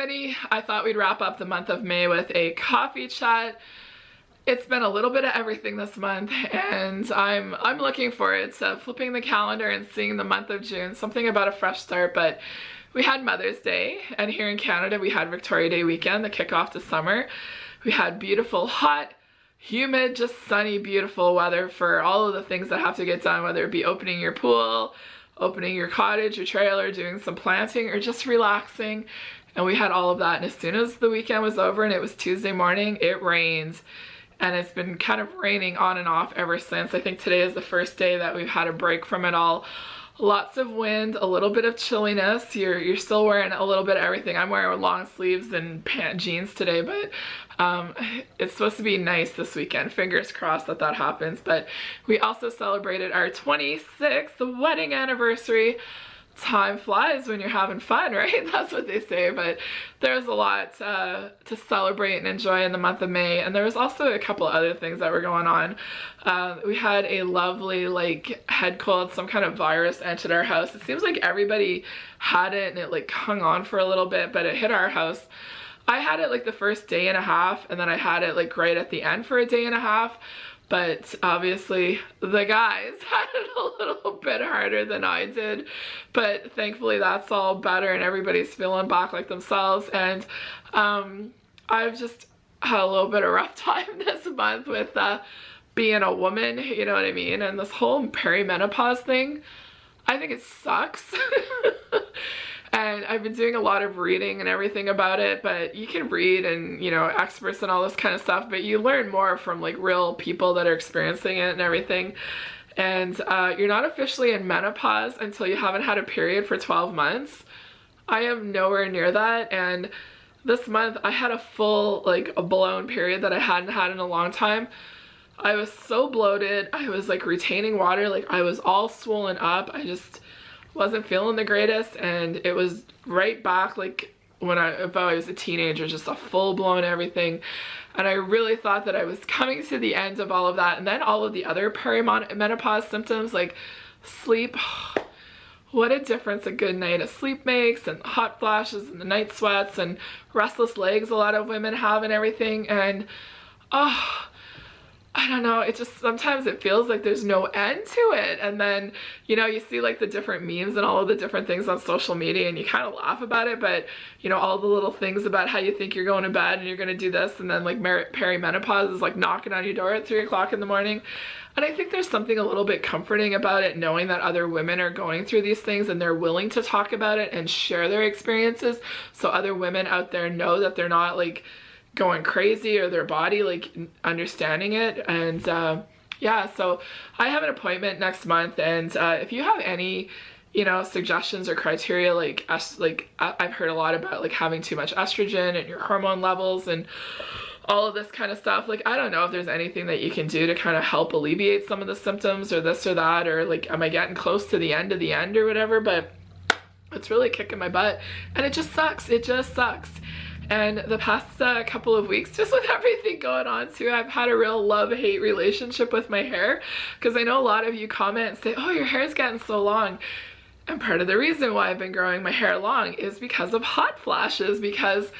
everybody. I thought we'd wrap up the month of May with a coffee chat. It's been a little bit of everything this month, and I'm looking forward to flipping the calendar and seeing the month of June, something about a fresh start. But we had Mother's Day, and here in Canada we had Victoria Day weekend, the kickoff to summer. We had beautiful, hot, humid, just sunny, beautiful weather for all of the things that have to get done, whether it be opening your pool, opening your cottage, your trailer, doing some planting, or just relaxing. And we had all of that. And as soon as the weekend was over and it was Tuesday morning, it rained. And it's been kind of raining on and off ever since. I think today is the first day that we've had a break from it all. Lots of wind, a little bit of chilliness. You're still wearing a little bit of everything. I'm wearing long sleeves and jeans today, but it's supposed to be nice this weekend. Fingers crossed that that happens. But we also celebrated our 26th wedding anniversary. Time flies when you're having fun, right? That's what they say. But there's a lot to celebrate and enjoy in the month of May. And there was also a couple other things that were going on. We had a lovely head cold, some kind of virus entered our house. It seems like everybody had it and it hung on for a little bit, but it hit our house. I had it the first day and a half, and then I had it right at the end for a day and a half. But obviously the guys had it a little bit harder than I did. But thankfully that's all better and everybody's feeling back like themselves. And I've just had a little bit of rough time this month with being a woman, you know what I mean? And this whole perimenopause thing, I think it sucks. And I've been doing a lot of reading and everything about it, but you can read and, experts and all this kind of stuff, but you learn more from real people that are experiencing it and everything. And you're not officially in menopause until you haven't had a period for 12 months. I am nowhere near that. And this month I had a full, a blown period that I hadn't had in a long time. I was so bloated. I was retaining water. I was all swollen up. I just wasn't feeling the greatest, and it was right back when I was a teenager, just a full-blown everything. And I really thought that I was coming to the end of all of that. And then all of the other perimenopause symptoms, like sleep, what a difference a good night of sleep makes, and hot flashes and the night sweats and restless legs a lot of women have and everything. And I don't know, it just, sometimes it feels like there's no end to it. And then, you see the different memes and all of the different things on social media, and you kind of laugh about it, but all the little things about how you think you're going to bed and you're going to do this, and then perimenopause is knocking on your door at 3 o'clock in the morning. And I think there's something a little bit comforting about it, knowing that other women are going through these things and they're willing to talk about it and share their experiences, so other women out there know that they're not going crazy, or their body understanding it. And yeah, so I have an appointment next month, and if you have any suggestions or criteria, I've heard a lot about having too much estrogen and your hormone levels and all of this kind of stuff. I don't know if there's anything that you can do to kind of help alleviate some of the symptoms or this or that, or am I getting close to the end or whatever. But it's really kicking my butt, and it just sucks. It just sucks. And the past couple of weeks, just with everything going on too, I've had a real love-hate relationship with my hair, because I know a lot of you comment and say, oh, your hair's getting so long. And part of the reason why I've been growing my hair long is because of hot flashes, because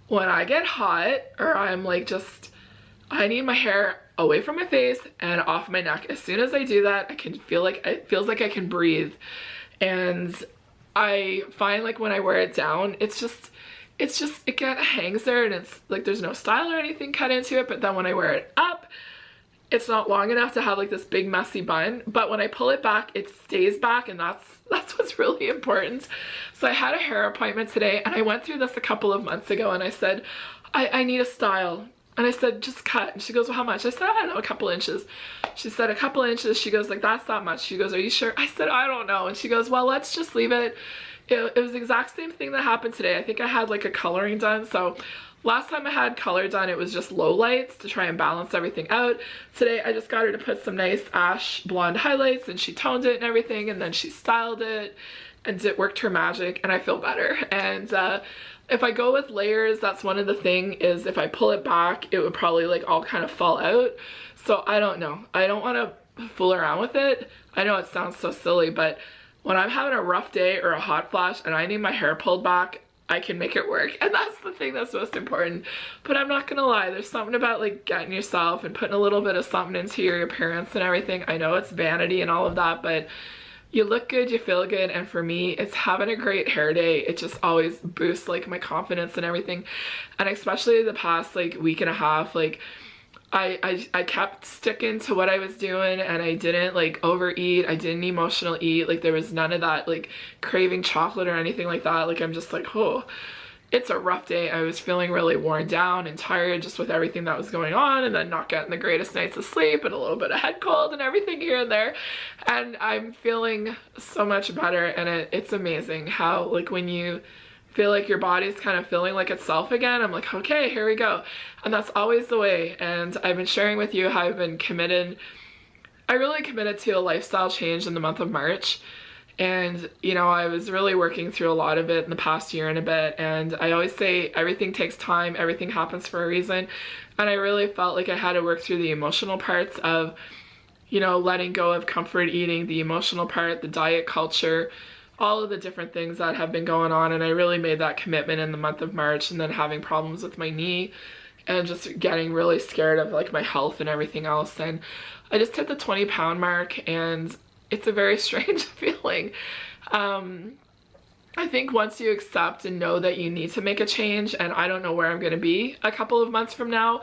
when I get hot, or I'm I need my hair away from my face and off my neck. As soon as I do that, I can feel it feels like I can breathe. And I find when I wear it down, it kind of hangs there, and it's there's no style or anything cut into it. But then when I wear it up, it's not long enough to have this big messy bun. But when I pull it back, it stays back, and that's what's really important. So I had a hair appointment today, and I went through this a couple of months ago, and I said, I need a style. And I said, just cut. And she goes, well, how much? I said, I don't know, a couple inches. She said, a couple inches. She goes, that's that much. She goes, are you sure? I said, I don't know. And she goes, well, let's just leave it. It was the exact same thing that happened today. I think I had a coloring done. So last time I had color done, it was just low lights to try and balance everything out. Today I just got her to put some nice ash blonde highlights, and she toned it and everything, and then she styled it, and it worked her magic, and I feel better. And if I go with layers, that's one of the things, is if I pull it back, it would probably all kind of fall out. So I don't know. I don't want to fool around with it. I know it sounds so silly, but when I'm having a rough day or a hot flash and I need my hair pulled back, I can make it work. And that's the thing that's most important. But I'm not gonna lie, there's something about like getting yourself and putting a little bit of something into your appearance and everything. I know it's vanity and all of that, but you look good, you feel good, and for me, it's having a great hair day. It just always boosts like my confidence and everything. And especially the past like week and a half, like I kept sticking to what I was doing, and I didn't like overeat. I didn't emotional eat. Like there was none of that like craving chocolate or anything like that. Like I'm just like, oh, it's a rough day. I was feeling really worn down and tired just with everything that was going on, and then not getting the greatest nights of sleep and a little bit of head cold and everything here and there. And I'm feeling so much better, and it's amazing how like when you feel like your body's kind of feeling like itself again, I'm like, okay, here we go. And that's always the way. And I've been sharing with you how I've been committed. I really committed to a lifestyle change in the month of March. And, you know, I was really working through a lot of it in the past year and a bit. And I always say everything takes time, everything happens for a reason. And I really felt like I had to work through the emotional parts of, you know, letting go of comfort eating, the emotional part, the diet culture, all of the different things that have been going on. And I really made that commitment in the month of March, and then having problems with my knee and just getting really scared of like my health and everything else. And I just hit the 20-pound mark, and it's a very strange feeling. I think once you accept and know that you need to make a change, and I don't know where I'm going to be a couple of months from now,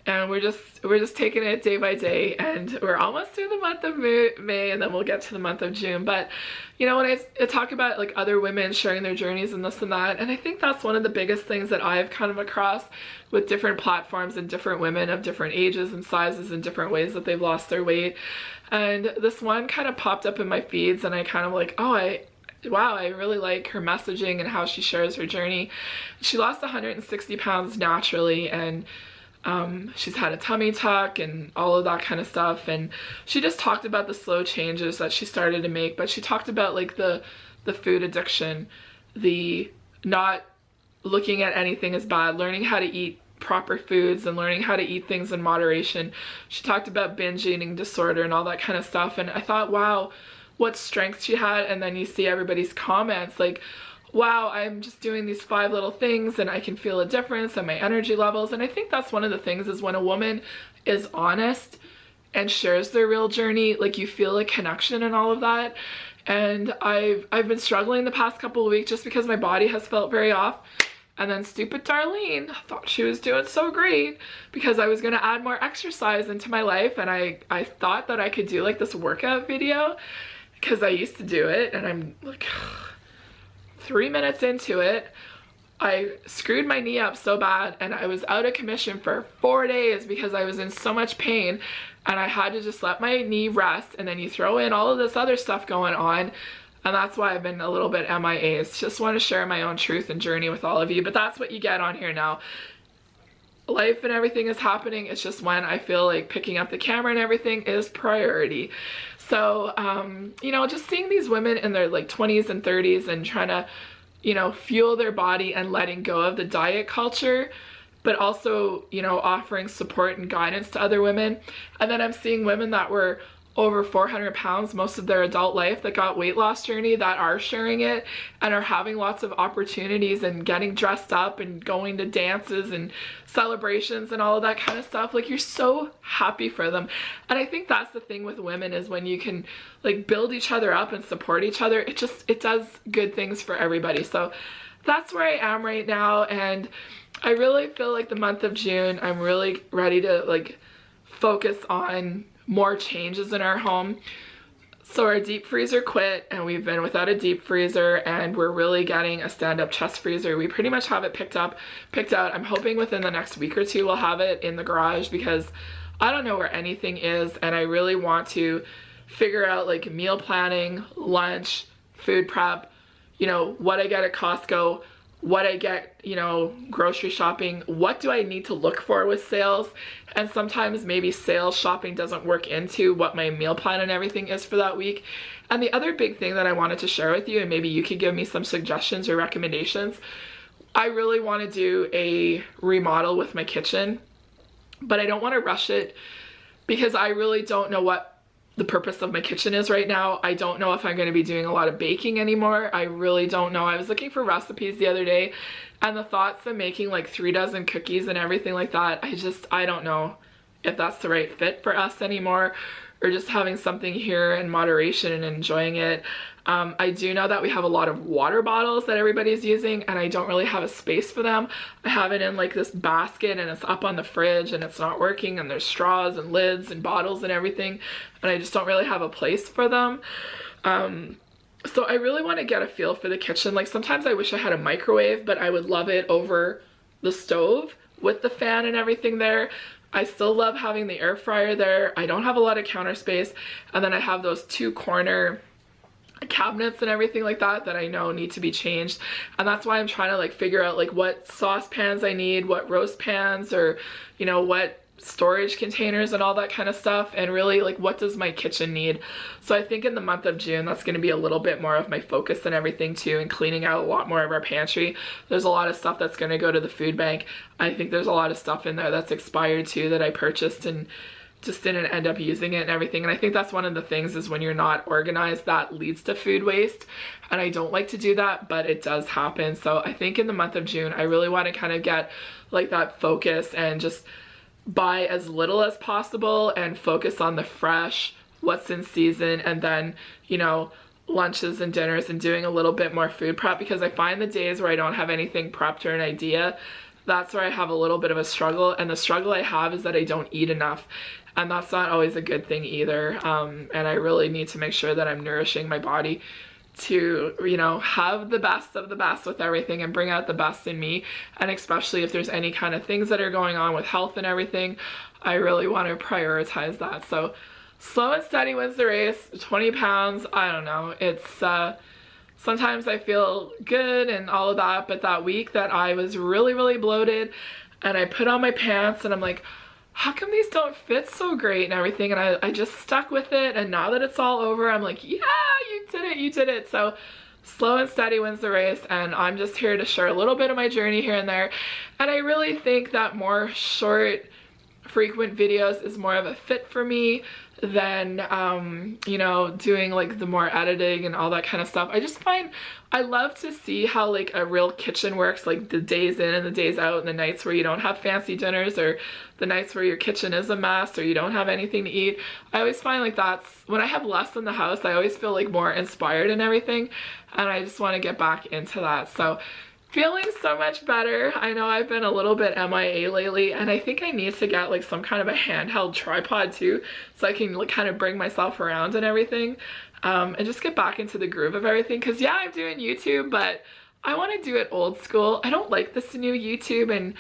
and we're just taking it day by day, and we're almost through the month of May, and then we'll get to the month of June. But you know, when I talk about like other women sharing their journeys and this and that, and I think that's one of the biggest things that I've kind of across with different platforms and different women of different ages and sizes and different ways that they've lost their weight. And this one kind of popped up in my feeds, and I kind of like, oh, wow, I really like her messaging and how she shares her journey. She lost 160 pounds naturally, and she's had a tummy tuck and all of that kind of stuff. And she just talked about the slow changes that she started to make, but she talked about like the food addiction, the not looking at anything as bad, learning how to eat proper foods and learning how to eat things in moderation. She talked about binge eating disorder and all that kind of stuff. And I thought, wow, what strength she had. And then you see everybody's comments like, wow, I'm just doing these 5 little things and I can feel a difference in my energy levels. And I think that's one of the things, is when a woman is honest and shares their real journey, like you feel a connection and all of that. And I've been struggling the past couple of weeks just because my body has felt very off. And then stupid Darlene thought she was doing so great because I was going to add more exercise into my life. And I thought that I could do like this workout video because I used to do it. And I'm like 3 minutes into it, I screwed my knee up so bad, and I was out of commission for 4 days because I was in so much pain, and I had to just let my knee rest. And then you throw in all of this other stuff going on, and that's why I've been a little bit MIA. Just want to share my own truth and journey with all of you, but that's what you get on here now. Life and everything is happening. It's just when I feel like picking up the camera and everything is priority. So, you know, just seeing these women in their like 20s and 30s and trying to, you know, fuel their body and letting go of the diet culture, but also, you know, offering support and guidance to other women. And then I'm seeing women that were over 400 pounds most of their adult life that got weight loss journey, that are sharing it and are having lots of opportunities and getting dressed up and going to dances and celebrations and all of that kind of stuff. Like, you're so happy for them. And I think that's the thing with women, is when you can like build each other up and support each other, it does good things for everybody. So that's where I am right now. And I really feel like the month of June, I'm really ready to like focus on more changes in our home. So our deep freezer quit, and we've been without a deep freezer, and we're really getting a stand-up chest freezer. We pretty much have it picked out. I'm hoping within the next week or two we'll have it in the garage, because I don't know where anything is, and I really want to figure out like meal planning, lunch, food prep, you know, what I get at Costco, what I get, you know, grocery shopping, what do I need to look for with sales. And sometimes maybe sales shopping doesn't work into what my meal plan and everything is for that week. And the other big thing that I wanted to share with you, and maybe you could give me some suggestions or recommendations, I really want to do a remodel with my kitchen, but I don't want to rush it because I really don't know what the purpose of my kitchen is right now. I don't know if I'm going to be doing a lot of baking anymore. I really don't know. I was looking for recipes the other day, and the thoughts of making like 3 dozen cookies and everything like that, I don't know if that's the right fit for us anymore, or just having something here in moderation and enjoying it. I do know that we have a lot of water bottles that everybody's using, and I don't really have a space for them. I have it in like this basket, and it's up on the fridge, and it's not working, and there's straws and lids and bottles and everything, and I just don't really have a place for them. So I really want to get a feel for the kitchen. Like sometimes I wish I had a microwave, but I would love it over the stove with the fan and everything there. I still love having the air fryer there. I don't have a lot of counter space, and then I have those 2 corner cabinets and everything like that that I know need to be changed, and that's why I'm trying to like figure out like what saucepans I need, what roast pans, or you know, what storage containers and all that kind of stuff, and really like what does my kitchen need. So I think in the month of June that's going to be a little bit more of my focus and everything too, and cleaning out a lot more of our pantry. There's a lot of stuff that's going to go to the food bank. I think there's a lot of stuff in there that's expired too that I purchased and just didn't end up using it and everything. And I think that's one of the things, is when you're not organized, that leads to food waste, and I don't like to do that, but it does happen. So I think in the month of June I really want to kind of get like that focus and just buy as little as possible and focus on the fresh, what's in season, and then, you know, lunches and dinners, and doing a little bit more food prep, because I find the days where I don't have anything prepped or an idea, that's where I have a little bit of a struggle. And the struggle I have is that I don't eat enough, and that's not always a good thing either. And I really need to make sure that I'm nourishing my body to, you know, have the best of the best with everything and bring out the best in me. And especially if there's any kind of things that are going on with health and everything, I really want to prioritize that. So slow and steady wins the race. 20 pounds, I don't know, it's sometimes I feel good and all of that, but that week that I was really bloated and I put on my pants and I'm like, how come these don't fit so great and everything, and I just stuck with it, and now that it's all over, I'm like, yeah, you did it. So slow and steady wins the race, and I'm just here to share a little bit of my journey here and there. And I really think that more short, frequent videos is more of a fit for me than you know, doing like the more editing and all that kind of stuff. I just find I love to see how like a real kitchen works, like the days in and the days out, and the nights where you don't have fancy dinners, or the nights where your kitchen is a mess or you don't have anything to eat. I always find like that's when I have less in the house, I always feel like more inspired and everything, and I just want to get back into that. So feeling so much better. I know I've been a little bit MIA lately, and I think I need to get like some kind of a handheld tripod too, so I can like kind of bring myself around and everything, and just get back into the groove of everything. Because yeah, I'm doing YouTube, but I want to do it old school. I don't like this new YouTube and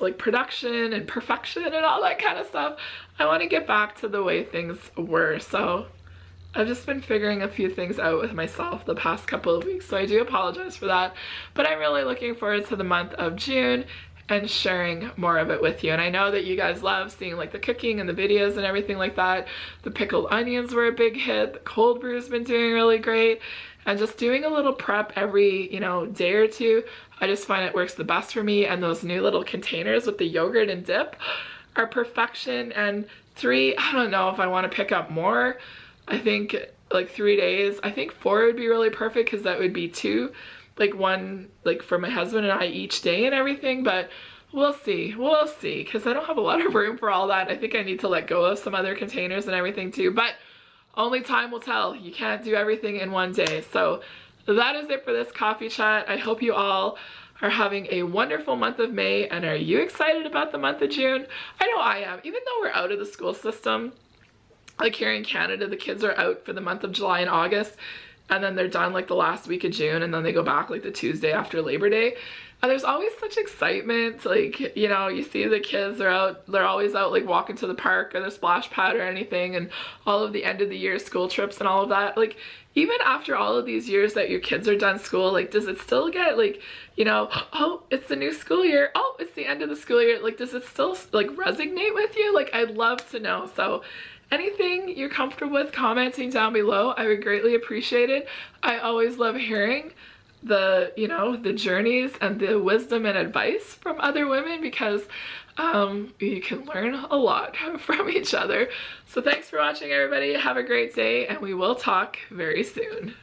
like production and perfection and all that kind of stuff. I want to get back to the way things were. So I've just been figuring a few things out with myself the past couple of weeks, so I do apologize for that. But I'm really looking forward to the month of June and sharing more of it with you. And I know that you guys love seeing like the cooking and the videos and everything like that. The pickled onions were a big hit. The cold brew's been doing really great. And just doing a little prep every, you know, day or two, I just find it works the best for me. And those new little containers with the yogurt and dip are perfection. And 3, I don't know if I want to pick up more. I think like 3 days. I think 4 would be really perfect, because that would be 2, like 1 like for my husband and I each day and everything. But we'll see, because I don't have a lot of room for all that. I think I need to let go of some other containers and everything too, but only time will tell. You can't do everything in one day. So that is it for this coffee chat. I hope you all are having a wonderful month of May, and are you excited about the month of June? I know I am. Even though we're out of the school system, like here in Canada, the kids are out for the month of July and August, and then they're done like the last week of June, and then they go back like the Tuesday after Labor Day. And there's always such excitement, like, you know, you see the kids are out, they're always out like walking to the park or the splash pad or anything, and all of the end of the year school trips and all of that. Like, even after all of these years that your kids are done school, like, does it still get like, you know, oh, it's the new school year, oh, it's the end of the school year, like, does it still like resonate with you? Like, I'd love to know. So anything you're comfortable with commenting down below, I would greatly appreciate it. I always love hearing the, you know, the journeys and the wisdom and advice from other women, because you can learn a lot from each other. So thanks for watching, everybody. Have a great day, and we will talk very soon.